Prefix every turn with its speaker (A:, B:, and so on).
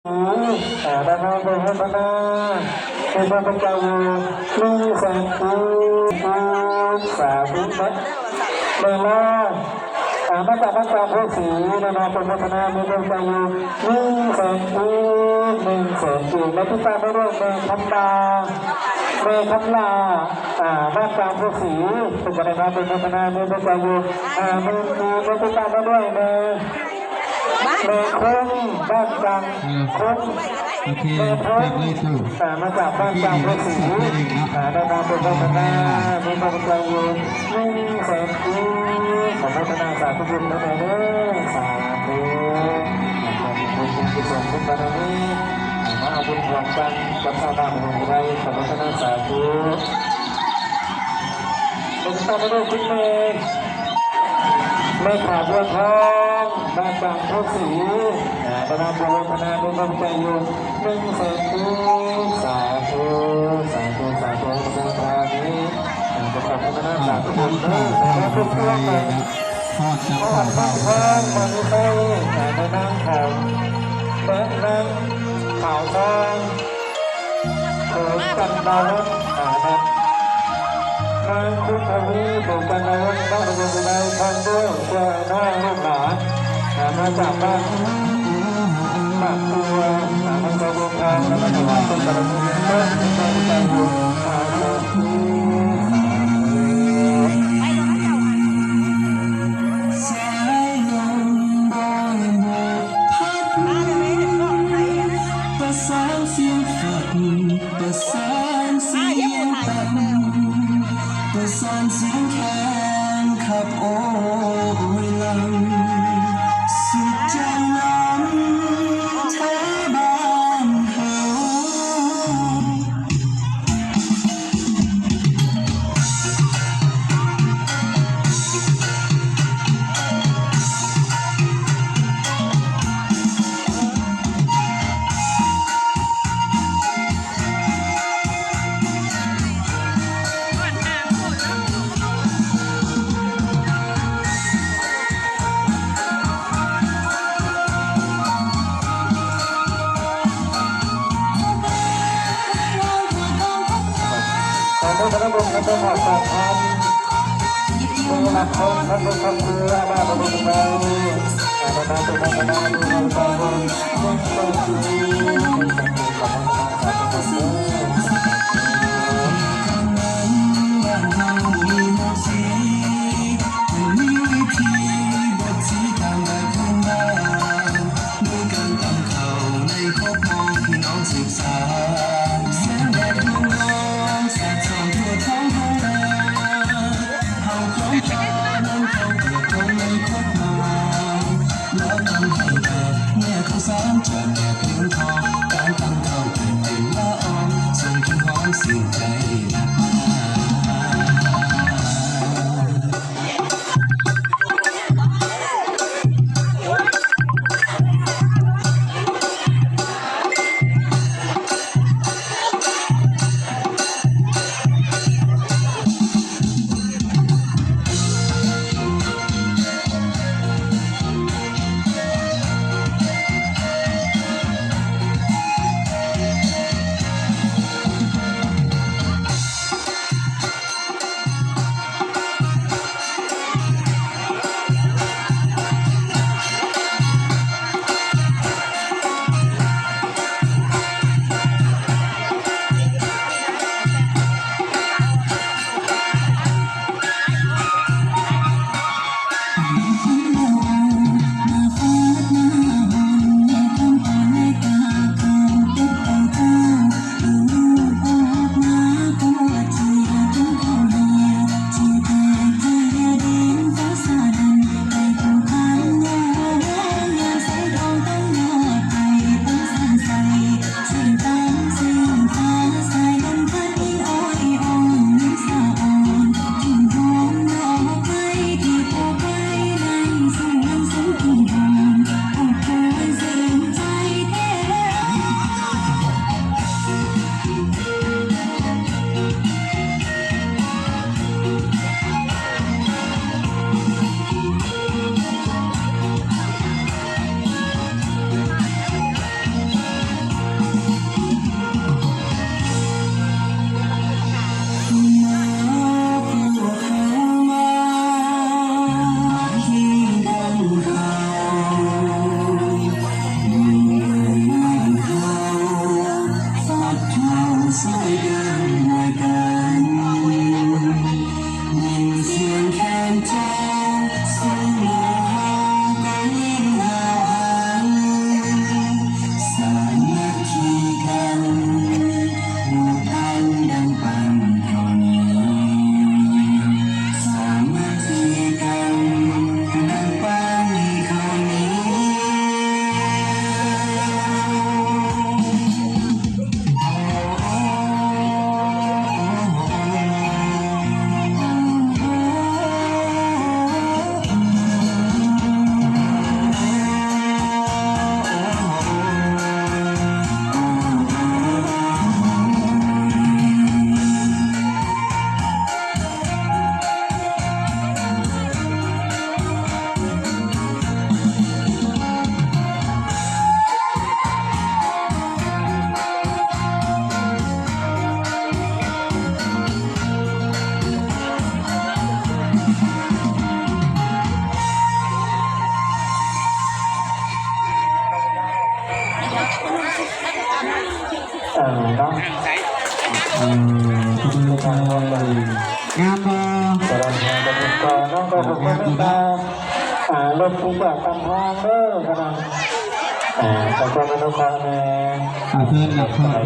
A: ด้านหน้าเป็นด้านหน้าเป็นพระพุทธเจ้าลูกแสงคูสาธุนะเวลามาจากพระเจ้าผู้ศรีนานาเป็นพัฒนาเป็นพระเจ้าลูกแสงคูและที่ตามมาด้วยเป็นคำลาบ้านกลางผู้ศรีเป็นพัฒนาเป็นพัฒนาเป็นพระเจ้าเป็นที่ตามมาด้วยเป็นคนบ้านกลางคน
B: โอเคฝากเลยตู่
A: มาจากบ้านกลางผู้ศรีได้มาเป็นพัฒนาเป็นพระเจ้าลูกแสงคูขอพัฒนาสาธุบุญนะเด้อสาธุขอบคุณที่ส่งขึ้นมาในนี้มาเอาบุญรวมกันกับชาวบ้านของเราขอพัฒนาสาธุเป็นต้นไม้ด้วยคุณไม่ขาดบัวทองบ้านกลางผู้ศรีประนามบุญพนาบุญบำใจอยู่1 แสนสาธุสาธุสาธุสาธุทานี้จะขอบพัฒนาสาธุบุญเด้อและทุกท่าน
B: ทอดจับ
A: ขอ
B: ผ่าน
A: บ้านทองมันไปในนั่งของและนั่งข่าวทองเกิดกันดาวในพุทธวิบุกนายกต้องดูในทางด้วยเจ้าหน้าลูกหลานมาจากบ้านตัวมันจะบุกทางและมันจะมาเป็นกระดุมเพื่อเป็นการบุกทาง
B: ประสานเสียงฝันประสานเสียงตันประสานเสียงแคนขับโอ้ยลังสุดใจล้ำแท้บ้านเฮา
A: ขอพระบุญและขอขอบคุณผู้รับชมท่านผู้ชมคืออาบาบุญไปอาบาบุญอาบาบุญอาบาบุญบุญบุญบุญขอบคุณ
B: ศึกษาแสงแดดดวงน้องแสดส่องทั่วท้องทุ่งนาเฮาพร้อมพาน้องเข้าเกิดตรงในคบมาแล้วทำให้เกิดแม่ข้าวสารจากแดดเพียงทองการตั้งเข้าเป็นติ่งละอองส่งถึงหอมสิ่งใจนะ
C: งามบ่
A: กำลังทำเป็นก่อนน้องก็ผมก็ไม่ตาลบที่แบบตำทางเด้อกำลังแต่ก็ไม่ต้องคอยแน่
C: เพื่อน